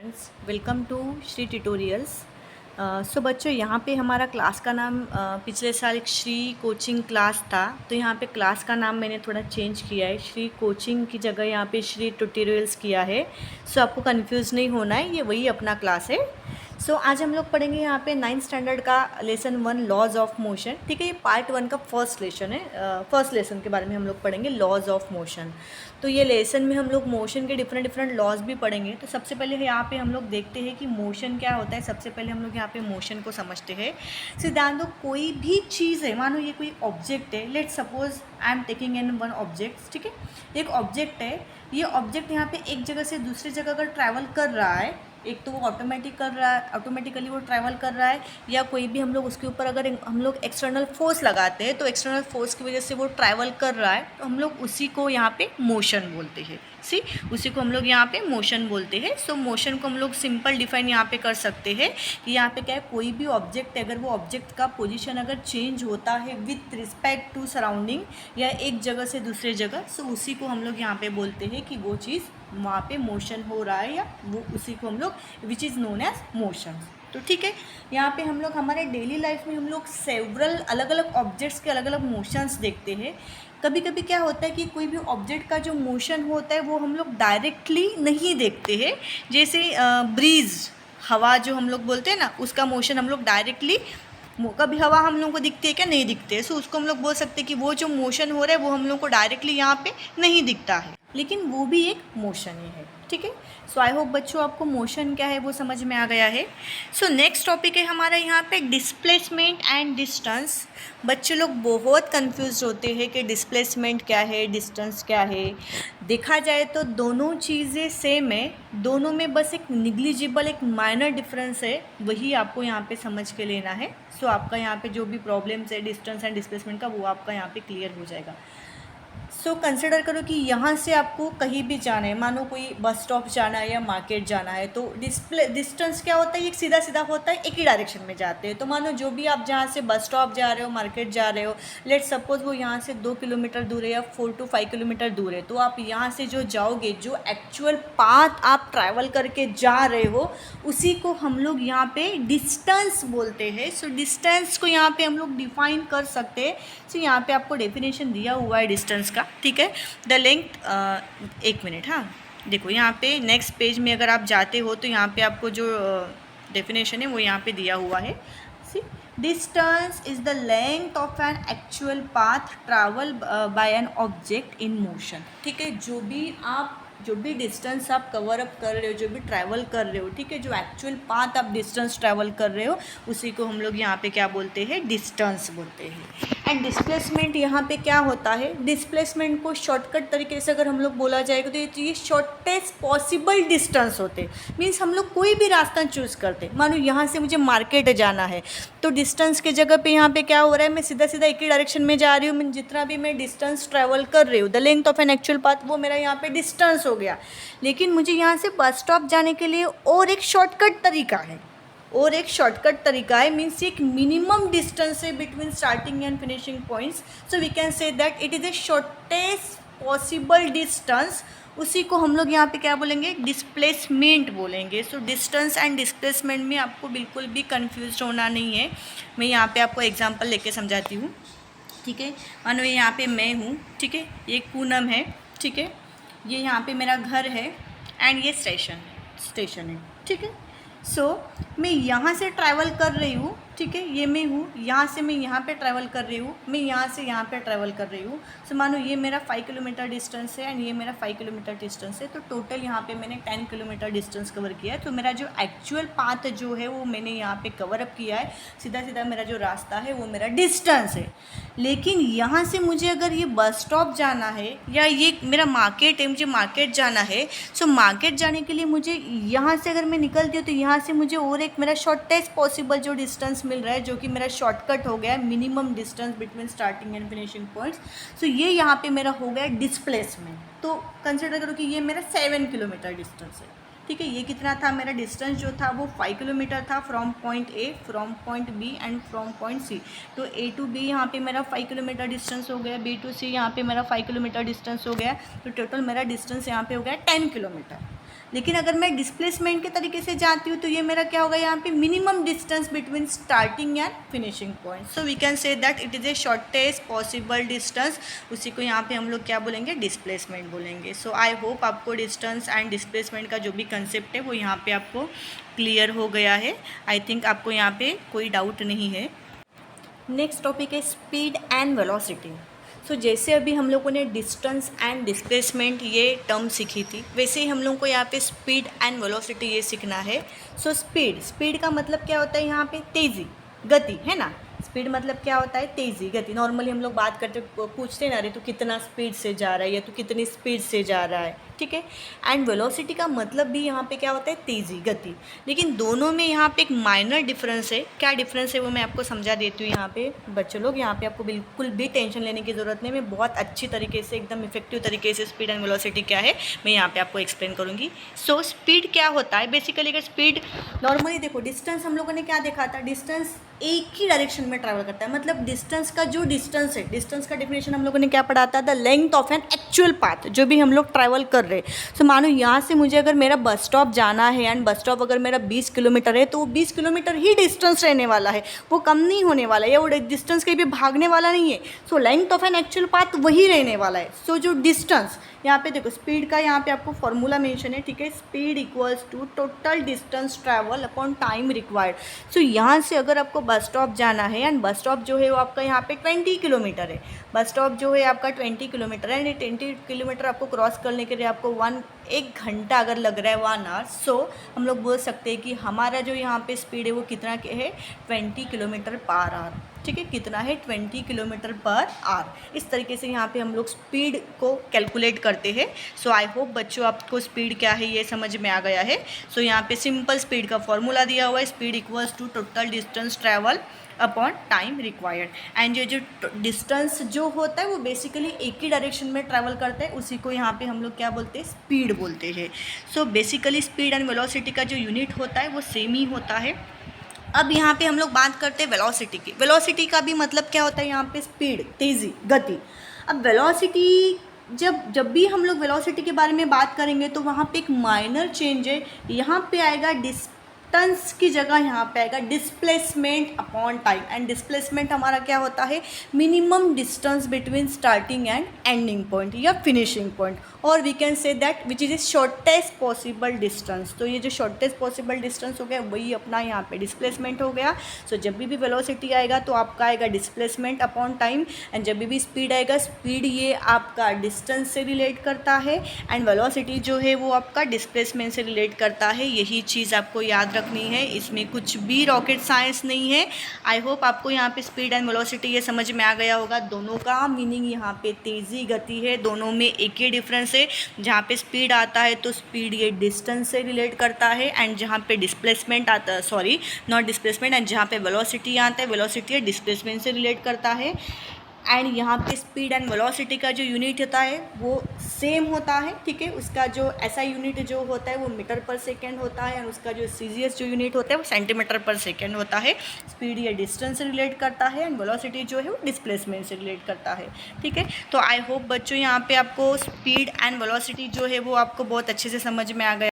Friends, welcome to Shri tutorials. So बच्चों, यहाँ पे हमारा क्लास का नाम पिछले साल एक श्री कोचिंग क्लास था, तो यहाँ पे क्लास का नाम मैंने थोड़ा चेंज किया है। श्री कोचिंग की जगह यहाँ पे श्री ट्यूटोरियल्स किया है। सो आपको कंफ्यूज नहीं होना है, ये वही अपना क्लास है। सो आज हम लोग पढ़ेंगे यहाँ पे 9th स्टैंडर्ड का लेसन 1 लॉज ऑफ मोशन। ठीक है, ये पार्ट 1 का फर्स्ट लेसन है। फर्स्ट लेसन के बारे में हम लोग पढ़ेंगे लॉज ऑफ मोशन। तो ये लेसन में हम लोग मोशन के डिफरेंट डिफरेंट लॉज भी पढ़ेंगे। तो सबसे पहले यहाँ पे हम लोग देखते हैं कि मोशन क्या होता है। सबसे पहले हम लोग यहाँ पे मोशन को समझते हैं। सिद्धांत, कोई भी चीज़ है, मानो ये कोई ऑब्जेक्ट है। Let suppose I am taking in one object. ठीक है, एक ऑब्जेक्ट है। ये ऑब्जेक्ट यहाँ पे एक जगह से दूसरी जगह अगर ट्रैवल कर रहा है, एक तो वो ऑटोमेटिकली वो ट्रैवल कर रहा है, या कोई भी हम लोग उसके ऊपर अगर हम लोग एक्सटर्नल फोर्स लगाते हैं तो एक्सटर्नल फोर्स की वजह से वो ट्रैवल कर रहा है, तो हम लोग उसी को यहाँ पे मोशन बोलते हैं। उसी को हम लोग यहाँ पे मोशन बोलते हैं। सो मोशन को हम लोग सिंपल डिफाइन यहाँ पे कर सकते हैं कि यहाँ पे क्या है, कोई भी ऑब्जेक्ट है, अगर वो ऑब्जेक्ट का पोजीशन अगर चेंज होता है विथ रिस्पेक्ट टू सराउंडिंग या एक जगह से दूसरे जगह, सो उसी को हम लोग यहाँ पे बोलते हैं कि वो चीज़ वहाँ पे मोशन हो रहा है, या वो उसी को हम लोग which is known as motion. तो ठीक है, यहाँ पे हम लोग हमारे डेली लाइफ में हम लोग सेवरल अलग अलग ऑब्जेक्ट्स के अलग अलग मोशंस देखते हैं। कभी कभी क्या होता है कि कोई भी ऑब्जेक्ट का जो मोशन होता है वो हम लोग डायरेक्टली नहीं देखते हैं। जैसे ब्रीज, हवा जो हम लोग बोलते हैं ना, उसका मोशन हम लोग डायरेक्टली, कभी हवा हम लोगों को दिखती है क्या? नहीं दिखते है। सो उसको हम लोग बोल सकते हैं कि वो जो मोशन हो रहा है वो हम लोग को डायरेक्टली यहाँ पे नहीं दिखता है, लेकिन वो भी एक मोशन ही है। ठीक है, सो आई होप बच्चों आपको मोशन क्या है वो समझ में आ गया है। सो नेक्स्ट टॉपिक है हमारा यहाँ पे डिस्प्लेसमेंट एंड डिस्टेंस। बच्चे लोग बहुत कंफ्यूज होते हैं कि डिस्प्लेसमेंट क्या है, डिस्टेंस क्या है। देखा जाए तो दोनों चीज़ें सेम है, दोनों में बस एक निग्लिजिबल एक माइनर डिफरेंस है, वही आपको यहाँ पे समझ के लेना है। सो आपका यहाँ पे जो भी प्रॉब्लम्स है डिस्टेंस एंड डिस्प्लेसमेंट का, वो आपका यहाँ पे क्लियर हो जाएगा। सो कंसिडर करो कि यहाँ से आपको कहीं भी जाना है, मानो कोई बस स्टॉप जाना है या मार्केट जाना है, तो डिस्टेंस क्या होता है, एक सीधा सीधा होता है, एक ही डायरेक्शन में जाते हैं। तो मानो जो भी आप जहाँ से बस स्टॉप जा रहे हो, मार्केट जा रहे हो, लेट सपोज वो यहाँ से 2 किलोमीटर दूर है या 4 to 5 किलोमीटर दूर है, तो आप यहाँ से जो जाओगे, जो एक्चुअल पाथ आप ट्रैवल करके जा रहे हो, उसी को हम लोग यहाँ पे डिस्टेंस बोलते हैं। सो डिस्टेंस को यहाँ पे हम लोग डिफाइन कर सकते हैं। सो यहाँ पे आपको डेफिनेशन दिया हुआ है डिस्टेंस का। ठीक है, द लेंथ, एक मिनट, हाँ देखो यहाँ पे नेक्स्ट पेज में अगर आप जाते हो तो यहाँ पे आपको जो डेफिनेशन है वो यहाँ पे दिया हुआ है। See, distance is the length of an actual path travel by an object in motion. ठीक है, जो भी डिस्टेंस आप कवर अप कर रहे हो, जो भी ट्रैवल कर रहे हो, ठीक है, जो एक्चुअल पाथ आप डिस्टेंस ट्रैवल कर रहे हो, उसी को हम लोग यहाँ पे क्या बोलते हैं, डिस्टेंस बोलते हैं। एंड डिस्प्लेसमेंट यहाँ पे क्या होता है, डिस्प्लेसमेंट को शॉर्टकट तरीके से अगर हम लोग बोला जाएगा तो ये शॉर्टेस्ट पॉसिबल डिस्टेंस होते, मीन्स हम लोग कोई भी रास्ता चूज़ करते। मानो यहाँ से मुझे मार्केट जाना है, तो डिस्टेंस की जगह पे यहाँ पे क्या हो रहा है, मैं सीधा सीधा एक ही डायरेक्शन में जा रही हूँ। जितना भी मैं डिस्टेंस ट्रैवल कर रही हूँ, the length of an actual path, वो मेरा यहाँ पे डिस्टेंस हो गया। लेकिन मुझे यहाँ से बस स्टॉप जाने के लिए और एक शॉर्टकट तरीका है, मीन्स एक मिनिमम डिस्टेंस है between starting and finishing points. So we can say that it is a shortest possible distance. उसी को हम लोग यहाँ पे क्या बोलेंगे, डिस्प्लेसमेंट बोलेंगे। सो डिस्टेंस एंड डिस्प्लेसमेंट में आपको बिल्कुल भी कंफ्यूज होना नहीं है। मैं यहाँ पे आपको एग्जांपल लेके समझाती हूँ। ठीक है, मानो ये यहाँ पे मैं हूँ, ठीक है, ये पूनम है, ठीक है, ये यहाँ पे मेरा घर है, एंड ये स्टेशन है। ठीक है, सो मैं यहाँ से ट्रैवल कर रही हूँ, ठीक है, ये मैं हूँ, यहाँ से मैं यहाँ पे ट्रैवल कर रही हूँ, मैं यहाँ से यहाँ पे ट्रैवल कर रही हूँ। सो मानो ये मेरा 5 किलोमीटर डिस्टेंस है, एंड ये मेरा 5 किलोमीटर डिस्टेंस है, तो टोटल यहाँ पे मैंने 10 किलोमीटर डिस्टेंस कवर किया है। तो मेरा जो एक्चुअल पाथ जो है वो मैंने यहाँ पे कवर अप किया है, सीधा सीधा मेरा जो रास्ता है वो मेरा डिस्टेंस है। लेकिन यहाँ से मुझे अगर ये बस स्टॉप जाना है, या ये मेरा मार्केट है, मुझे मार्केट जाना है, सो मार्केट जाने के लिए मुझे यहाँ से अगर मैं निकलती हूँ तो यहाँ से मुझे और एक मेरा शॉर्टेस्ट पॉसिबल जो डिस्टेंस मिल रहा है, जो कि मेरा शॉर्टकट हो गया है, minimum distance between starting and finishing points. So ये यहाँ पे मेरा हो गया डिस्प्लेसमेंट। तो कंसिडर करो कि ये मेरा 7 किलोमीटर डिस्टेंस है। ठीक है, ये कितना था, मेरा डिस्टेंस जो था वो 5 किलोमीटर था, from point A, from point B and from point C. तो ए टू बी यहाँ पे मेरा 5 किलोमीटर डिस्टेंस हो गया, बी टू सी यहाँ पे मेरा 5 किलोमीटर डिस्टेंस हो गया, तो टोटल मेरा डिस्टेंस यहाँ पे हो गया 10 किलोमीटर। लेकिन अगर मैं डिस्प्लेसमेंट के तरीके से जाती हूँ तो ये मेरा क्या होगा, यहाँ पे minimum distance between starting and finishing point. So we can say that it is a shortest possible distance, उसी को यहाँ पे हम लोग क्या बोलेंगे, डिस्प्लेसमेंट बोलेंगे। सो आई होप आपको डिस्टेंस एंड डिस्प्लेसमेंट का जो भी कंसेप्ट है वो यहाँ पे आपको क्लियर हो गया है। आई थिंक आपको यहाँ पे कोई डाउट नहीं है। नेक्स्ट टॉपिक है स्पीड एंड वेलोसिटी। सो जैसे अभी हम लोगों ने डिस्टेंस एंड डिस्प्लेसमेंट ये टर्म सीखी थी, वैसे ही हम लोगों को यहाँ पे स्पीड एंड वेलोसिटी ये सीखना है। सो स्पीड का मतलब क्या होता है, यहाँ पे तेज़ी, गति, है ना। स्पीड मतलब क्या होता है, तेज़ी, गति। नॉर्मली हम लोग बात करते पूछते हैं ना, अरे तू कितना स्पीड से जा रहा है या तू कितनी स्पीड से जा रहा है, ठीक है। एंड वेलोसिटी का मतलब भी यहाँ पे क्या होता है, तेज़ी, गति। लेकिन दोनों में यहाँ पे एक माइनर डिफरेंस है। क्या डिफरेंस है वो मैं आपको समझा देती हूँ। यहाँ पे बच्चों लोग, यहाँ पे आपको बिल्कुल भी टेंशन लेने की ज़रूरत नहीं। मैं बहुत अच्छी तरीके से, एकदम इफेक्टिव तरीके से स्पीड एंड वेलोसिटी क्या है मैं यहाँ पे आपको एक्सप्लेन करूँगी। सो स्पीड क्या होता है बेसिकली, अगर स्पीड नॉर्मली देखो, डिस्टेंस हम लोगों ने क्या देखा था, डिस्टेंस एक ही डायरेक्शन में ट्रैवल करता है। मतलब डिस्टेंस का जो डिस्टेंस है, डिस्टेंस का डेफिनेशन हम लोगों ने क्या पढ़ा था, the length of an actual path, जो भी हम लोग ट्रैवल कर रहे हैं। सो मानो यहाँ से मुझे अगर मेरा बस स्टॉप जाना है एंड बस स्टॉप अगर मेरा 20 किलोमीटर है, तो वो 20 किलोमीटर ही डिस्टेंस रहने वाला है, वो कम नहीं होने वाला है, या वो डिस्टेंस कहीं भी भागने वाला नहीं है। So length of an actual path वही रहने वाला है। सो जो डिस्टेंस यहाँ पे देखो, स्पीड का यहाँ पे आपको फॉर्मूला मेंशन है, ठीक है। Speed equals to total distance travel upon time required. So यहाँ से अगर आपको बस स्टॉप जाना है एंड बस स्टॉप जो है वो आपका यहाँ पे 20 किलोमीटर है, बस स्टॉप जो है आपका 20 किलोमीटर है, एंड 20 किलोमीटर आपको क्रॉस करने के लिए आपको 1 घंटा अगर लग रहा है, 1 आवर। सो हम लोग बोल सकते हैं कि हमारा जो यहाँ पे स्पीड है वो कितना है, 20 किलोमीटर पर आवर, ठीक है। कितना है, 20 किलोमीटर पर आवर। इस तरीके से यहाँ पे हम लोग स्पीड को कैलकुलेट करते हैं। सो आई होप बच्चों आपको स्पीड क्या है ये समझ में आ गया है। सो यहाँ पे सिंपल स्पीड का फॉर्मूला दिया हुआ है, speed equals to total distance travel upon time required. And ये जो डिस्टेंस जो होता है वो बेसिकली एक ही डायरेक्शन में ट्रैवल करता है, उसी को यहाँ पे हम लोग क्या बोलते हैं, स्पीड बोलते हैं। So basically speed and velocity का जो यूनिट होता है वो सेम ही होता है। अब यहाँ पे हम लोग बात करते हैं वेलोसिटी की। वेलोसिटी का भी मतलब क्या होता है, यहाँ पे स्पीड, तेज़ी, गति। अब वेलोसिटी जब भी हम लोग वेलोसिटी के बारे में बात करेंगे तो वहाँ पे एक माइनर चेंज है। यहाँ पे आएगा डिस्टेंस की जगह यहाँ पे आएगा displacement upon time. And displacement हमारा क्या होता है, minimum distance between starting and ending point या फिनिशिंग पॉइंट, और we can say that which is a shortest possible distance. तो ये जो शॉर्टेस्ट पॉसिबल डिस्टेंस हो गया वही अपना यहाँ पे डिस्प्लेसमेंट हो गया। सो जब भी वेलोसिटी आएगा तो आपका आएगा डिस्प्लेसमेंट अपॉन टाइम, एंड जब भी स्पीड आएगा, स्पीड ये आपका डिस्टेंस से रिलेट करता है एंड वेलोसिटी जो है वो आपका डिस्प्लेसमेंट से रिलेट करता है। यही चीज़ आपको याद रखनी है, इसमें कुछ भी रॉकेट साइंस नहीं है। आई होप आपको यहाँ पे स्पीड एंड वेलोसिटी ये समझ में आ गया होगा। दोनों का मीनिंग यहाँ पे तेज़ी, गति है, दोनों में एक ही डिफरेंस है। जहाँ पे स्पीड आता है तो स्पीड ये डिस्टेंस से रिलेट करता है, एंड जहाँ पे डिस्प्लेसमेंट आता है, सॉरी नॉट डिस्प्लेसमेंट, एंड जहाँ पे वेलोसिटी आता है, वेलोसिटी डिस्प्लेसमेंट से रिलेट करता है। एंड यहाँ पे स्पीड एंड वेलोसिटी का जो यूनिट होता है वो सेम होता है, ठीक है। उसका जो ऐसा यूनिट जो होता है वो मीटर पर सेकेंड होता है, और उसका जो सीजीएस जो यूनिट होता है वो सेंटीमीटर पर सेकेंड होता है। स्पीड ये डिस्टेंस से रिलेट करता है एंड वेलोसिटी जो है वो डिस्प्लेसमेंट से रिलेट करता है, ठीक है। तो आई होप बच्चों यहाँ पे आपको स्पीड एंड वेलोसिटी जो है वो आपको बहुत अच्छे से समझ में आ गया।